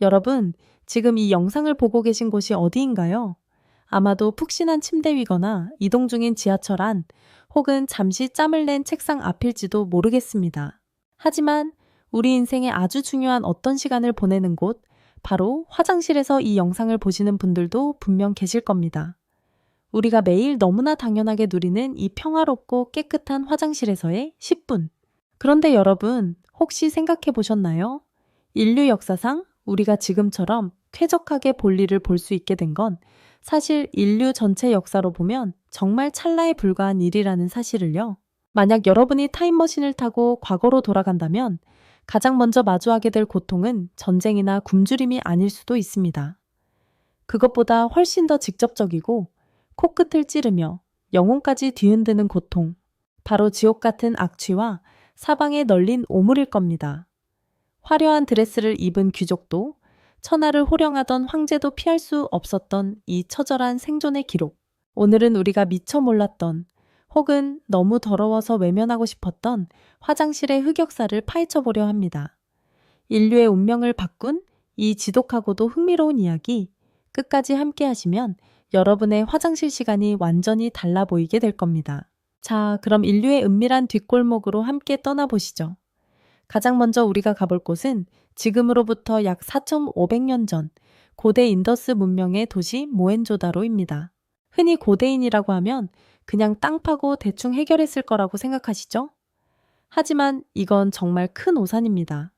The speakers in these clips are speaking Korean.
여러분, 지금 이 영상을 보고 계신 곳이 어디인가요? 아마도 푹신한 침대 위거나 이동 중인 지하철 안, 혹은 잠시 짬을 낸 책상 앞일지도 모르겠습니다. 하지만 우리 인생에 아주 중요한 어떤 시간을 보내는 곳, 바로 화장실에서 이 영상을 보시는 분들도 분명 계실 겁니다. 우리가 매일 너무나 당연하게 누리는 이 평화롭고 깨끗한 화장실에서의 10분. 그런데 여러분, 혹시 생각해 보셨나요? 인류 역사상 우리가 지금처럼 쾌적하게 볼일을 볼 수 있게 된 건 사실 인류 전체 역사로 보면 정말 찰나에 불과한 일이라는 사실을요. 만약 여러분이 타임머신을 타고 과거로 돌아간다면 가장 먼저 마주하게 될 고통은 전쟁이나 굶주림이 아닐 수도 있습니다. 그것보다 훨씬 더 직접적이고 코끝을 찌르며 영혼까지 뒤흔드는 고통, 바로 지옥 같은 악취와 사방에 널린 오물일 겁니다. 화려한 드레스를 입은 귀족도, 천하를 호령하던 황제도 피할 수 없었던 이 처절한 생존의 기록. 오늘은 우리가 미처 몰랐던, 혹은 너무 더러워서 외면하고 싶었던 화장실의 흑역사를 파헤쳐 보려 합니다. 인류의 운명을 바꾼 이 지독하고도 흥미로운 이야기, 끝까지 함께 하시면 여러분의 화장실 시간이 완전히 달라 보이게 될 겁니다. 자, 그럼 인류의 은밀한 뒷골목으로 함께 떠나보시죠. 가장 먼저 우리가 가볼 곳은 지금으로부터 약 4,500년 전 고대 인더스 문명의 도시 모헨조다로입니다. 흔히 고대인이라고 하면 그냥 땅 파고 대충 해결했을 거라고 생각하시죠? 하지만 이건 정말 큰 오산입니다.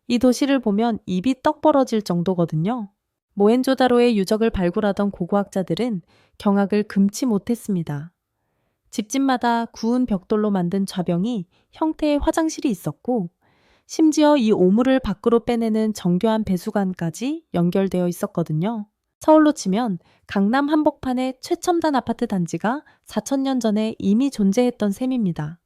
이 도시를 보면 입이 떡 벌어질 정도거든요. 모헨조다로의 유적을 발굴하던 고고학자들은 경악을 금치 못했습니다. 집집마다 구운 벽돌로 만든 좌병이 형태의 화장실이 있었고, 심지어 이 오물을 밖으로 빼내는 정교한 배수관까지 연결되어 있었거든요. 서울로 치면 강남 한복판의 최첨단 아파트 단지가 4,000년 전에 이미 존재했던 셈입니다.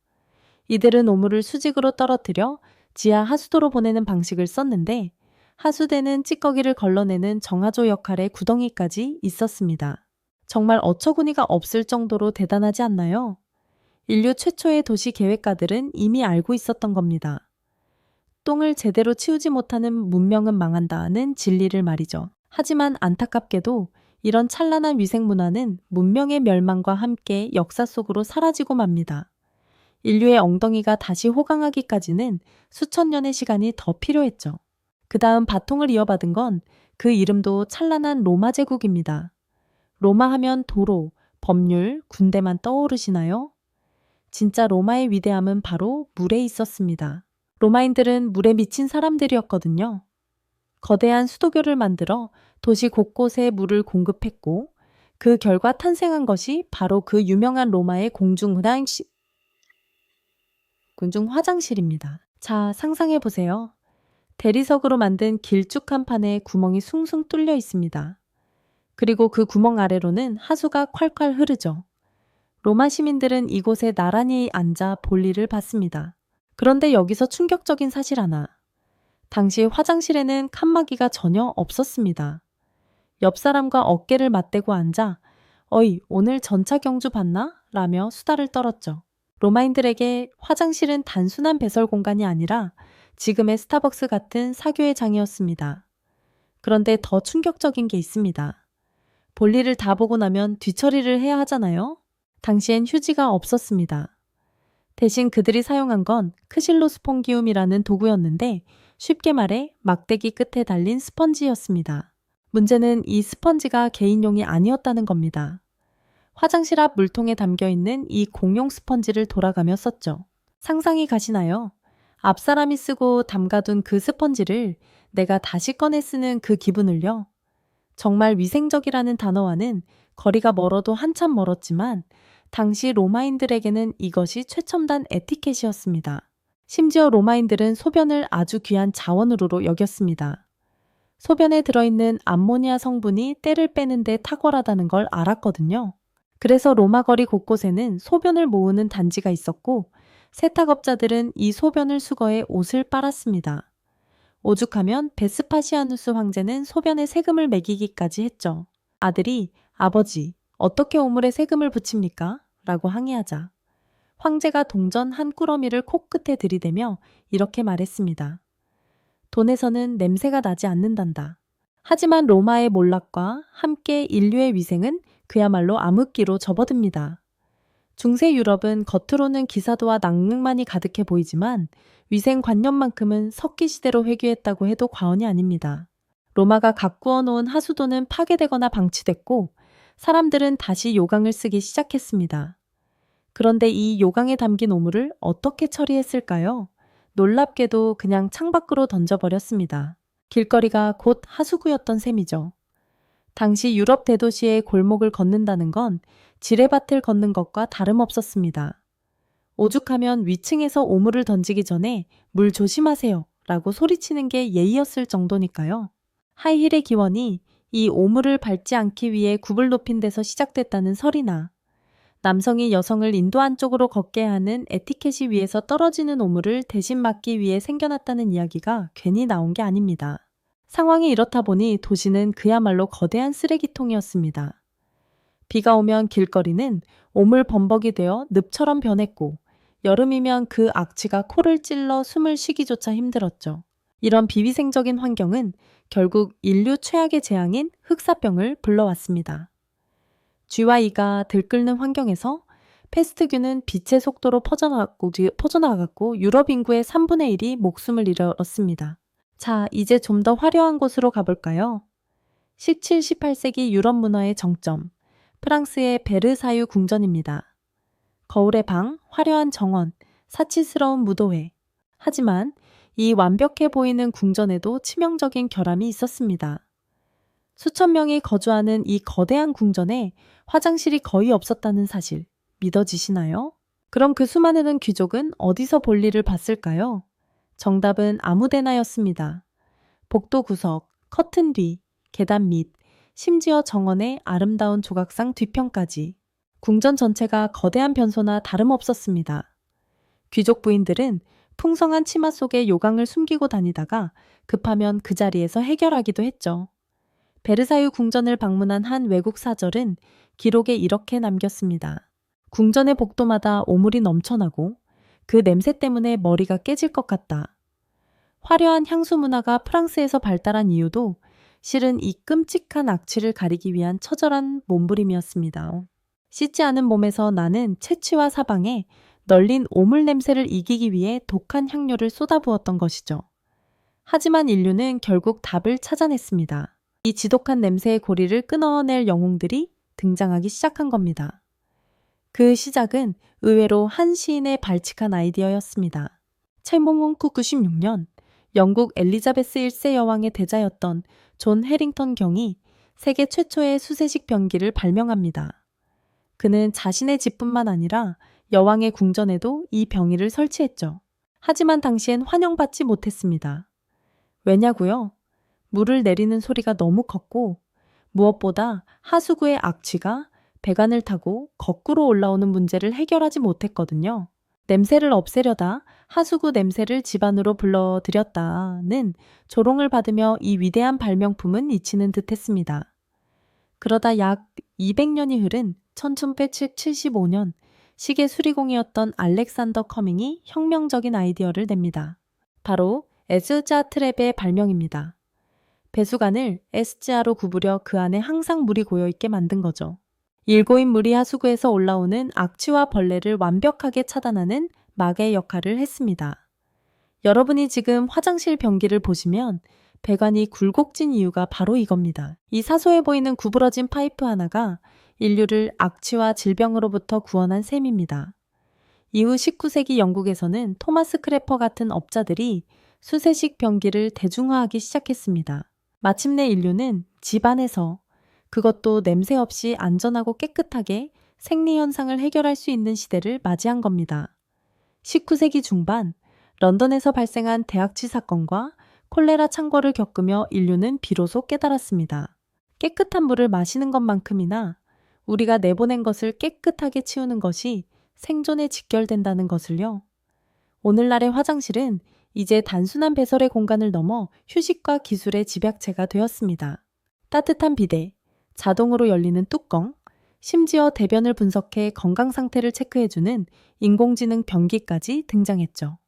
이들은 오물을 수직으로 떨어뜨려 지하 하수도로 보내는 방식을 썼는데, 하수대는 찌꺼기를 걸러내는 정화조 역할의 구덩이까지 있었습니다. 정말 어처구니가 없을 정도로 대단하지 않나요? 인류 최초의 도시 계획가들은 이미 알고 있었던 겁니다. 똥을 제대로 치우지 못하는 문명은 망한다는 진리를 말이죠. 하지만 안타깝게도 이런 찬란한 위생 문화는 문명의 멸망과 함께 역사 속으로 사라지고 맙니다. 인류의 엉덩이가 다시 호강하기까지는 수천 년의 시간이 더 필요했죠. 그 다음 바통을 이어받은 건 그 이름도 찬란한 로마 제국입니다. 로마 하면 도로, 법률, 군대만 떠오르시나요? 진짜 로마의 위대함은 바로 물에 있었습니다. 로마인들은 물에 미친 사람들이었거든요. 거대한 수도교를 만들어 도시 곳곳에 물을 공급했고, 그 결과 탄생한 것이 바로 그 유명한 로마의 공중 화장실입니다. 자, 상상해 보세요. 대리석으로 만든 길쭉한 판에 구멍이 숭숭 뚫려 있습니다. 그리고 그 구멍 아래로는 하수가 콸콸 흐르죠. 로마 시민들은 이곳에 나란히 앉아 볼일을 봤습니다. 그런데 여기서 충격적인 사실 하나. 당시 화장실에는 칸막이가 전혀 없었습니다. 옆 사람과 어깨를 맞대고 앉아 "어이, 오늘 전차 경주 봤나?" 라며 수다를 떨었죠. 로마인들에게 화장실은 단순한 배설 공간이 아니라 지금의 스타벅스 같은 사교의 장이었습니다. 그런데 더 충격적인 게 있습니다. 볼일을 다 보고 나면 뒤처리를 해야 하잖아요? 당시엔 휴지가 없었습니다. 대신 그들이 사용한 건 크실로스폰기움이라는 도구였는데, 쉽게 말해 막대기 끝에 달린 스펀지였습니다. 문제는 이 스펀지가 개인용이 아니었다는 겁니다. 화장실 앞 물통에 담겨있는 이 공용 스펀지를 돌아가며 썼죠. 상상이 가시나요? 앞 사람이 쓰고 담가둔 그 스펀지를 내가 다시 꺼내 쓰는 그 기분을요. 정말 위생적이라는 단어와는 거리가 멀어도 한참 멀었지만 당시 로마인들에게는 이것이 최첨단 에티켓이었습니다. 심지어 로마인들은 소변을 아주 귀한 자원으로 여겼습니다. 소변에 들어있는 암모니아 성분이 때를 빼는 데 탁월하다는 걸 알았거든요. 그래서 로마 거리 곳곳에는 소변을 모으는 단지가 있었고, 세탁업자들은 이 소변을 수거해 옷을 빨았습니다. 오죽하면 베스파시아누스 황제는 소변에 세금을 매기기까지 했죠. 아들이 "아버지, 어떻게 오물에 세금을 붙입니까?" 라고 항의하자 황제가 동전 한 꾸러미를 코끝에 들이대며 이렇게 말했습니다. 돈에서는 냄새가 나지 않는단다. 하지만 로마의 몰락과 함께 인류의 위생은 그야말로 암흑기로 접어듭니다. 중세 유럽은 겉으로는 기사도와 낭만이 가득해 보이지만 위생관념만큼은 석기 시대로 회귀했다고 해도 과언이 아닙니다. 로마가 가꾸어 놓은 하수도는 파괴되거나 방치됐고 사람들은 다시 요강을 쓰기 시작했습니다. 그런데 이 요강에 담긴 오물을 어떻게 처리했을까요? 놀랍게도 그냥 창밖으로 던져버렸습니다. 길거리가 곧 하수구였던 셈이죠. 당시 유럽 대도시의 골목을 걷는다는 건 지뢰밭을 걷는 것과 다름없었습니다. 오죽하면 위층에서 오물을 던지기 전에 물 조심하세요 라고 소리치는 게 예의였을 정도니까요. 하이힐의 기원이 이 오물을 밟지 않기 위해 굽을 높인 데서 시작됐다는 설이나 남성이 여성을 인도 안쪽으로 걷게 하는 에티켓이 위에서 떨어지는 오물을 대신 막기 위해 생겨났다는 이야기가 괜히 나온 게 아닙니다. 상황이 이렇다 보니 도시는 그야말로 거대한 쓰레기통이었습니다. 비가 오면 길거리는 오물 범벅이 되어 늪처럼 변했고 여름이면 그 악취가 코를 찔러 숨을 쉬기조차 힘들었죠. 이런 비위생적인 환경은 결국 인류 최악의 재앙인 흑사병을 불러왔습니다. 쥐와 이가 들끓는 환경에서 패스트균은 빛의 속도로 퍼져나갔고 유럽 인구의 3분의 1이 목숨을 잃었습니다. 자, 이제 좀 더 화려한 곳으로 가볼까요? 17, 18세기 유럽 문화의 정점, 프랑스의 베르사유 궁전입니다. 거울의 방, 화려한 정원, 사치스러운 무도회. 하지만 이 완벽해 보이는 궁전에도 치명적인 결함이 있었습니다. 수천 명이 거주하는 이 거대한 궁전에 화장실이 거의 없었다는 사실, 믿어지시나요? 그럼 그 수많은 귀족은 어디서 볼일을 봤을까요? 정답은 아무데나였습니다. 복도 구석, 커튼 뒤, 계단 밑, 심지어 정원의 아름다운 조각상 뒤편까지 궁전 전체가 거대한 변소나 다름없었습니다. 귀족 부인들은 풍성한 치마 속에 요강을 숨기고 다니다가 급하면 그 자리에서 해결하기도 했죠. 베르사유 궁전을 방문한 한 외국 사절은 기록에 이렇게 남겼습니다. 궁전의 복도마다 오물이 넘쳐나고 그 냄새 때문에 머리가 깨질 것 같다. 화려한 향수 문화가 프랑스에서 발달한 이유도 실은 이 끔찍한 악취를 가리기 위한 처절한 몸부림이었습니다. 씻지 않은 몸에서 나는 채취와 사방에 널린 오물 냄새를 이기기 위해 독한 향료를 쏟아부었던 것이죠. 하지만 인류는 결국 답을 찾아냈습니다. 이 지독한 냄새의 고리를 끊어낼 영웅들이 등장하기 시작한 겁니다. 그 시작은 의외로 한 시인의 발칙한 아이디어였습니다. 1996년 영국 엘리자베스 1세 여왕의 대자였던 존 해링턴 경이 세계 최초의 수세식 변기를 발명합니다. 그는 자신의 집뿐만 아니라 여왕의 궁전에도 이 병기를 설치했죠. 하지만 당시엔 환영받지 못했습니다. 왜냐고요? 물을 내리는 소리가 너무 컸고 무엇보다 하수구의 악취가 배관을 타고 거꾸로 올라오는 문제를 해결하지 못했거든요. 냄새를 없애려다 하수구 냄새를 집 안으로 불러들였다는 조롱을 받으며 이 위대한 발명품은 잊히는 듯했습니다. 그러다 약 200년이 흐른 1975년 시계 수리공이었던 알렉산더 커밍이 혁명적인 아이디어를 냅니다. 바로 에스자 트랩의 발명입니다. 배수관을 S자로 구부려 그 안에 항상 물이 고여있게 만든 거죠. 일고인 물이 하수구에서 올라오는 악취와 벌레를 완벽하게 차단하는 막의 역할을 했습니다. 여러분이 지금 화장실 변기를 보시면 배관이 굴곡진 이유가 바로 이겁니다. 이 사소해 보이는 구부러진 파이프 하나가 인류를 악취와 질병으로부터 구원한 셈입니다. 이후 19세기 영국에서는 토마스 크래퍼 같은 업자들이 수세식 변기를 대중화하기 시작했습니다. 마침내 인류는 집 안에서 그것도 냄새 없이 안전하고 깨끗하게 생리현상을 해결할 수 있는 시대를 맞이한 겁니다. 19세기 중반 런던에서 발생한 대학치 사건과 콜레라 창궐을 겪으며 인류는 비로소 깨달았습니다. 깨끗한 물을 마시는 것만큼이나 우리가 내보낸 것을 깨끗하게 치우는 것이 생존에 직결된다는 것을요. 오늘날의 화장실은 이제 단순한 배설의 공간을 넘어 휴식과 기술의 집약체가 되었습니다. 따뜻한 비데, 자동으로 열리는 뚜껑, 심지어 대변을 분석해 건강 상태를 체크해주는 인공지능 변기까지 등장했죠.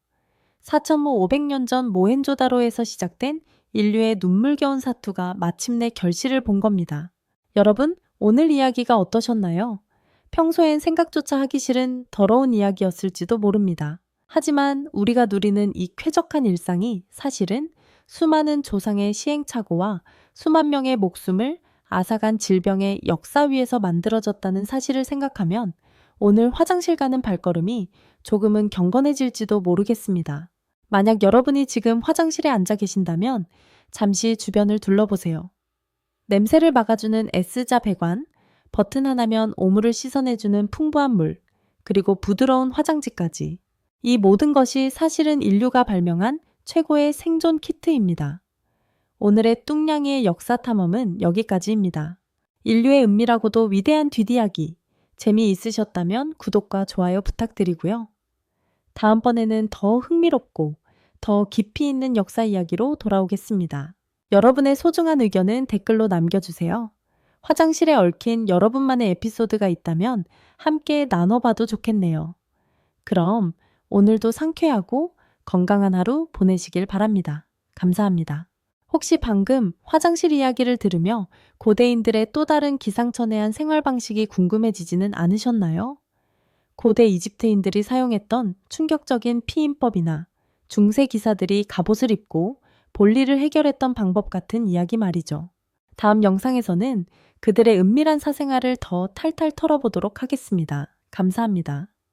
4,500년 전 모헨조다로에서 시작된 인류의 눈물겨운 사투가 마침내 결실을 본 겁니다. 여러분, 오늘 이야기가 어떠셨나요? 평소엔 생각조차 하기 싫은 더러운 이야기였을지도 모릅니다. 하지만 우리가 누리는 이 쾌적한 일상이 사실은 수많은 조상의 시행착오와 수만 명의 목숨을 앗아간 질병의 역사 위에서 만들어졌다는 사실을 생각하면 오늘 화장실 가는 발걸음이 조금은 경건해질지도 모르겠습니다. 만약 여러분이 지금 화장실에 앉아 계신다면 잠시 주변을 둘러보세요. 냄새를 막아주는 S자 배관, 버튼 하나면 오물을 씻어내주는 풍부한 물, 그리고 부드러운 화장지까지. 이 모든 것이 사실은 인류가 발명한 최고의 생존 키트입니다. 오늘의 뚱냥이의 역사 탐험은 여기까지입니다. 인류의 은밀하고도 위대한 뒷이야기. 재미있으셨다면 구독과 좋아요 부탁드리고요. 다음번에는 더 흥미롭고 더 깊이 있는 역사 이야기로 돌아오겠습니다. 여러분의 소중한 의견은 댓글로 남겨주세요. 화장실에 얽힌 여러분만의 에피소드가 있다면 함께 나눠봐도 좋겠네요. 그럼 오늘도 상쾌하고 건강한 하루 보내시길 바랍니다. 감사합니다. 혹시 방금 화장실 이야기를 들으며 고대인들의 또 다른 기상천외한 생활 방식이 궁금해지지는 않으셨나요? 고대 이집트인들이 사용했던 충격적인 피임법이나 중세 기사들이 갑옷을 입고 볼일을 해결했던 방법 같은 이야기 말이죠. 다음 영상에서는 그들의 은밀한 사생활을 더 탈탈 털어보도록 하겠습니다. 감사합니다.